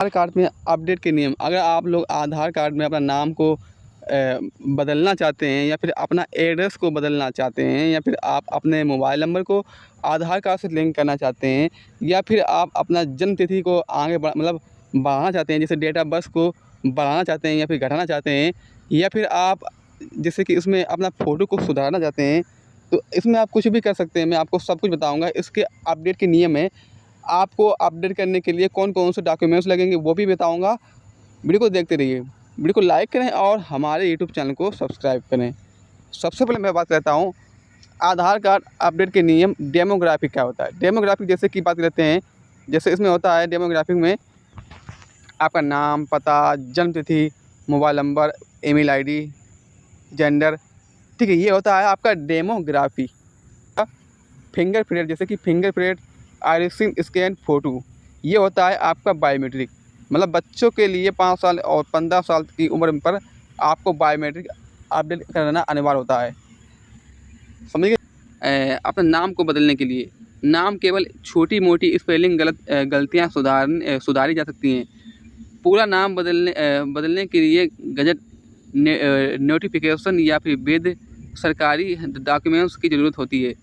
आधार card में update के नियम। अगर आप लोग आधार कार्ड में अपना नाम को बदलना चाहते हैं या फिर अपना एड्रेस को बदलना चाहते हैं या फिर आप अपने मोबाइल नंबर को आधार कार्ड से लिंक करना चाहते हैं या फिर आप अपना जन्म तिथि को आगे मतलब बढ़ाना चाहते हैं, जैसे डेट ऑफ बर्थ को बढ़ाना चाहते हैं या फिर घटाना चाहते हैं या फिर आप जैसे कि इसमें अपना फ़ोटो को सुधारना चाहते हैं, तो इसमें आप कुछ भी कर सकते हैं। मैं आपको सब कुछ बताऊँगा। इसके अपडेट के नियम है। आपको अपडेट करने के लिए कौन-कौन से डॉक्यूमेंट्स लगेंगे वो भी बताऊँगा। वीडियो को देखते रहिए। वीडियो को लाइक करें और हमारे यूट्यूब चैनल को सब्सक्राइब करें। सबसे पहले मैं बात करता हूँ आधार कार्ड अपडेट के नियम। डेमोग्राफिक क्या होता है? डेमोग्राफिक जैसे कि बात करते हैं, जैसे इसमें होता है डेमोग्राफिक में आपका नाम, पता, जन्म तिथि, mobile number, email ID, gender, ठीक है? ये होता है आपका डेमोग्राफी। फिंगरप्रिंट जैसे कि फिंगरप्रिंट, आइरिसिंग स्कैन, फ़ोटो, ये होता है आपका बायोमेट्रिक। मतलब बच्चों के लिए 5 साल और 15 साल की उम्र पर आपको बायोमेट्रिक अपडेट कराना अनिवार्य होता है। समझ गए? अपने नाम को बदलने के लिए नाम केवल छोटी-मोटी स्पेलिंग गलतियाँ सुधारी जा सकती हैं। पूरा नाम बदलने के लिए गज़ट नोटिफ़िकेशन या फिर वैध सरकारी डॉक्यूमेंट्स की ज़रूरत होती है।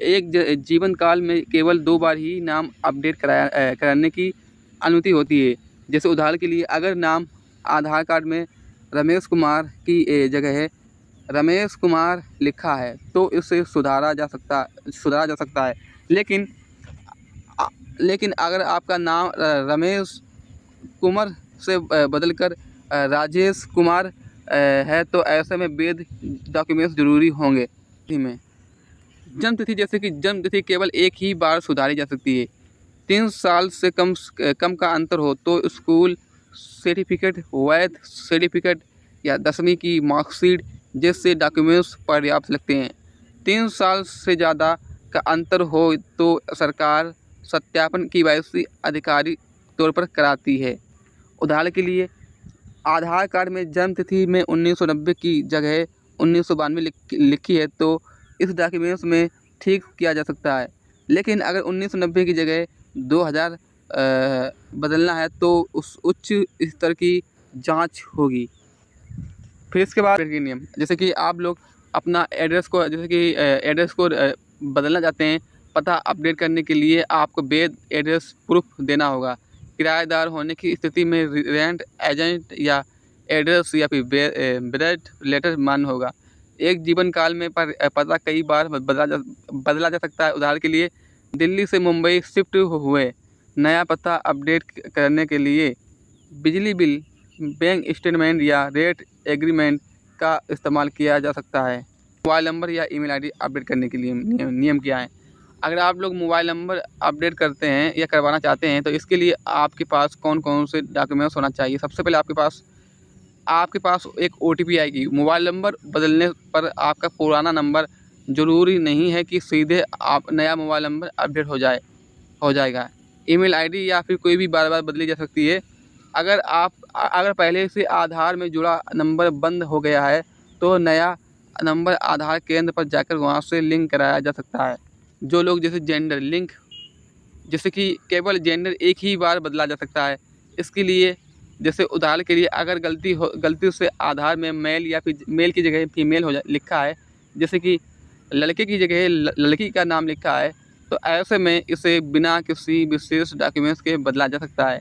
एक जीवन काल में केवल 2 बार ही नाम अपडेट कराने की अनुमति होती है। जैसे उदाहरण के लिए अगर नाम आधार कार्ड में रमेश कुमार की जगह रमेश कुमार लिखा है तो इसे सुधारा जा सकता है। लेकिन अगर आपका नाम रमेश कुमार से बदलकर राजेश कुमार है तो ऐसे में वैध डॉक्यूमेंट्स ज़रूरी होंगे। में जन्म तिथि जैसे कि जन्म तिथि केवल एक ही बार सुधारी जा सकती है। 3 साल से कम का अंतर हो तो स्कूल सर्टिफिकेट, वैध सर्टिफिकेट या 10वीं की मार्कशीट जैसे डॉक्यूमेंट्स पर्याप्त लगते हैं। 3 साल से ज़्यादा का अंतर हो तो सरकार सत्यापन KYC आधिकारिक तौर पर कराती है। उदाहरण के लिए आधार कार्ड में जन्म तिथि में 1990 की जगह 1992 लिखी है तो इस डॉक्यूमेंट्स में ठीक किया जा सकता है। लेकिन अगर 1990 की जगह 2000 बदलना है तो उस उच्च स्तर की जांच होगी। फिर इसके बाद के नियम जैसे कि आप लोग अपना एड्रेस को बदलना चाहते हैं। पता अपडेट करने के लिए आपको वैध एड्रेस प्रूफ देना होगा। किराएदार होने की स्थिति में रेंट एजेंट या एड्रेस या फिर ब्रेड लेटर मान्य होगा। एक जीवन काल में पता कई बार बदला जा सकता है। उदाहरण के लिए दिल्ली से मुंबई शिफ्ट हुए, नया पता अपडेट करने के लिए बिजली बिल, बैंक स्टेटमेंट या रेंट एग्रीमेंट का इस्तेमाल किया जा सकता है। मोबाइल नंबर या ईमेल आईडी अपडेट करने के लिए नियम क्या है? अगर आप लोग मोबाइल नंबर अपडेट करते हैं या करवाना चाहते हैं तो इसके लिए आपके पास कौन-कौन से डॉक्यूमेंट्स होना चाहिए? सबसे पहले आपके पास एक OTP आएगी। मोबाइल नंबर बदलने पर आपका पुराना नंबर ज़रूरी नहीं है कि सीधे आप नया मोबाइल नंबर अपडेट हो जाएगा। ईमेल आईडी या फिर कोई भी बार-बार बदली जा सकती है। अगर पहले से आधार में जुड़ा नंबर बंद हो गया है तो नया नंबर आधार केंद्र पर जाकर वहाँ से लिंक कराया जा सकता है। जो लोग जैसे जेंडर लिंक जैसे कि केवल जेंडर एक ही बार बदला जा सकता है। इसके लिए जैसे उदाहरण के लिए अगर गलती से आधार में मेल या फिर मेल की जगह फीमेल लिखा है, जैसे कि लड़के की जगह लड़की का नाम लिखा है, तो ऐसे में इसे बिना किसी विशेष डॉक्यूमेंट्स के बदला जा सकता है।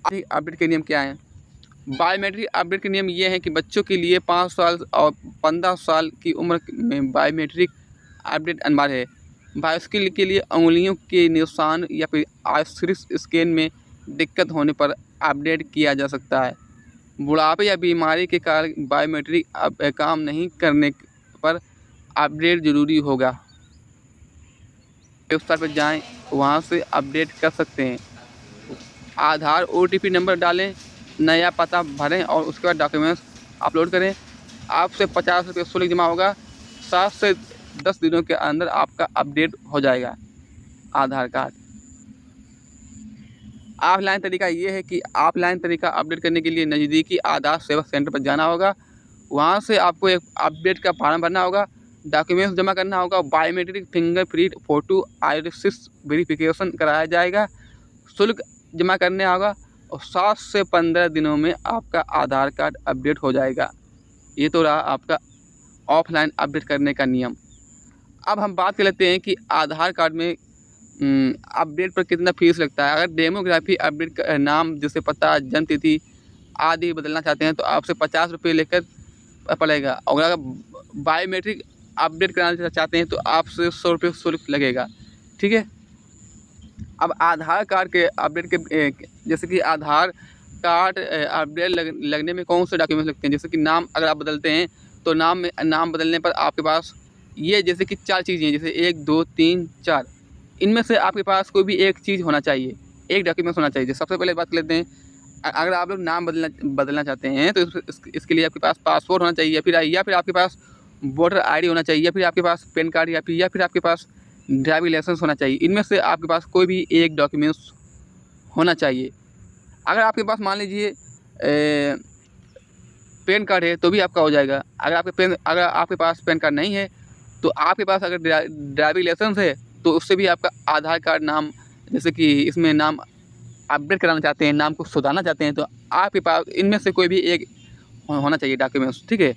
अपडेट के नियम क्या हैं? बायोमेट्रिक अपडेट के नियम ये हैं कि बच्चों के लिए 5 साल और 15 साल की उम्र में बायोमेट्रिक अपडेट अनिवार्य है। बायोस्किल के लिए उंगलियों के निशान या फिर आइरिस स्कैन में दिक्कत होने पर अपडेट किया जा सकता है। बुढ़ापे या बीमारी के कारण बायोमेट्रिक काम नहीं करने पर अपडेट ज़रूरी होगा। वेबसाइट पर जाएं, वहां से अपडेट कर सकते हैं। आधार OTP नंबर डालें, नया पता भरें और उसके बाद डॉक्यूमेंट्स अपलोड करें। आपसे 50 रुपये शुल्क जमा होगा। 7 से 10 दिनों के अंदर आपका अपडेट हो जाएगा आधार कार्ड। ऑफलाइन तरीका ये है कि ऑफलाइन तरीका अपडेट करने के लिए नज़दीकी आधार सेवा सेंटर पर जाना होगा। वहाँ से आपको एक अपडेट का फॉर्म भरना होगा, डॉक्यूमेंट्स जमा करना होगा, biometric, fingerprint, photo, iris verification कराया जाएगा, शुल्क जमा करने होगा। और 7 से 15 दिनों में आपका आधार कार्ड अपडेट हो जाएगा। ये तो रहा आपका ऑफलाइन अपडेट करने का नियम। अब हम बात कर लेते हैं कि आधार कार्ड में अपडेट पर कितना फ़ीस लगता है। अगर डेमोग्राफी अपडेट का नाम, जैसे पता, जन्म तिथि आदि बदलना चाहते हैं तो आपसे 50 रुपये लेकर पड़ेगा। और अगर बायोमेट्रिक अपडेट कराना चाहते हैं तो आपसे 100 रुपये शुल्क लगेगा। ठीक है। अब आधार कार्ड के अपडेट के जैसे कि आधार कार्ड अपडेट लगने में कौन से डॉक्यूमेंट्स लगते हैं, जैसे कि नाम अगर आप बदलते हैं तो नाम बदलने पर आपके पास ये जैसे कि 4 चीज़ें हैं, जैसे 1 2 3 4, इनमें से आपके पास कोई भी एक चीज़ होना चाहिए, एक डॉक्यूमेंट्स होना चाहिए। जैसे सबसे पहले बात कर लेते हैं, अगर आप लोग नाम बदलना चाहते हैं तो इसके लिए आपके पास पासपोर्ट होना चाहिए, या फिर आपके पास वोटर आईडी होना चाहिए, या फिर आपके पास पैन कार्ड, या फिर आपके पास ड्राइविंग लाइसेंस होना चाहिए। इनमें से आपके पास कोई भी एक डॉक्यूमेंट्स होना चाहिए। अगर आपके पास मान लीजिए पैन कार्ड है तो भी आपका हो जाएगा। अगर आपके पास पैन कार्ड नहीं है तो आपके पास अगर ड्राइविंग लाइसेंस है तो उससे भी आपका आधार कार्ड नाम, जैसे कि इसमें नाम अपडेट कराना चाहते हैं, नाम को सुधारना चाहते हैं, तो आपके पास इनमें से कोई भी एक होना चाहिए डॉक्यूमेंट्स। ठीक है।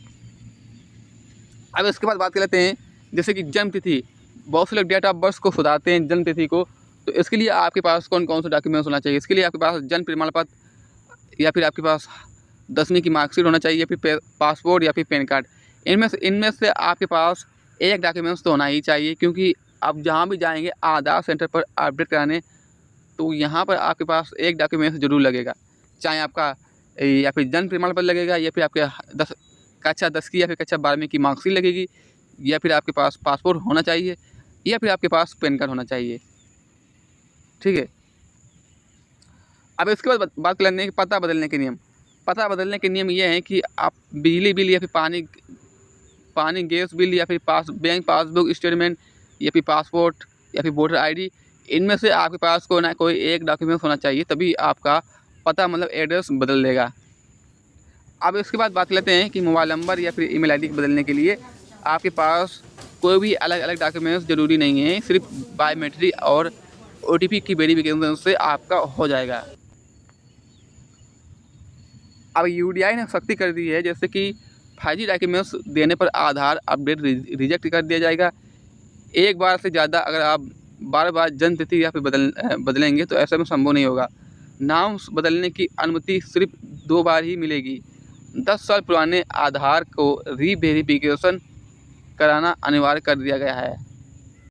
अब इसके बाद बात कर लेते हैं जैसे कि जन्म तिथि। बहुत से लोग डेट ऑफ बर्थ को सुधारते हैं, जन्म तिथि को, तो इसके लिए आपके पास कौन कौन से डॉक्यूमेंट्स होना चाहिए। इसके लिए आपके पास जन्म प्रमाण पत्र, या फिर आपके पास 10वीं की मार्कशीट होना चाहिए, या फिर पासपोर्ट, या फिर पैन कार्ड। इनमें से आपके पास एक डॉक्यूमेंट्स तो होना ही चाहिए, क्योंकि आप जहाँ भी जाएंगे आधार सेंटर पर अपडेट कराने तो यहाँ पर आपके पास एक डॉक्यूमेंट्स ज़रूर लगेगा, चाहे आपका या फिर जन्म प्रमाण पत्र लगेगा, या फिर आपके कक्षा 10 की या फिर कक्षा 12वीं की मार्कशीट लगेगी, या फिर आपके पास पासपोर्ट होना चाहिए, या फिर आपके पास पैन कार्ड होना चाहिए। ठीक है। अब इसके बाद बात कर लेते हैं पता बदलने के नियम। पता बदलने के नियम ये हैं कि आप बिजली बिल, या फिर पानी गैस बिल, या फिर बैंक पासबुक स्टेटमेंट, या फिर पासपोर्ट, या फिर वोटर आईडी, इनमें से आपके पास कोई ना कोई एक डॉक्यूमेंट होना चाहिए, तभी आपका पता मतलब एड्रेस बदल देगा। अब इसके बाद बात लेते हैं कि मोबाइल नंबर या फिर ईमेल आईडी बदलने के लिए आपके पास कोई भी अलग अलग डॉक्यूमेंट्स ज़रूरी नहीं है, सिर्फ बायोमेट्रिक और OTP की वेरिफिकेशन से आपका हो जाएगा। अब UDI ने सख्ती कर दी है, जैसे कि फर्जी डॉक्यूमेंट्स देने पर आधार अपडेट रिजेक्ट कर दिया जाएगा। एक बार से ज़्यादा अगर आप बार जन्म तिथि या फिर बदलेंगे तो ऐसा में संभव नहीं होगा। नाम बदलने की अनुमति सिर्फ 2 बार ही मिलेगी। 10 साल पुराने आधार को रीवेरिफिकेशन कराना अनिवार्य कर दिया गया है।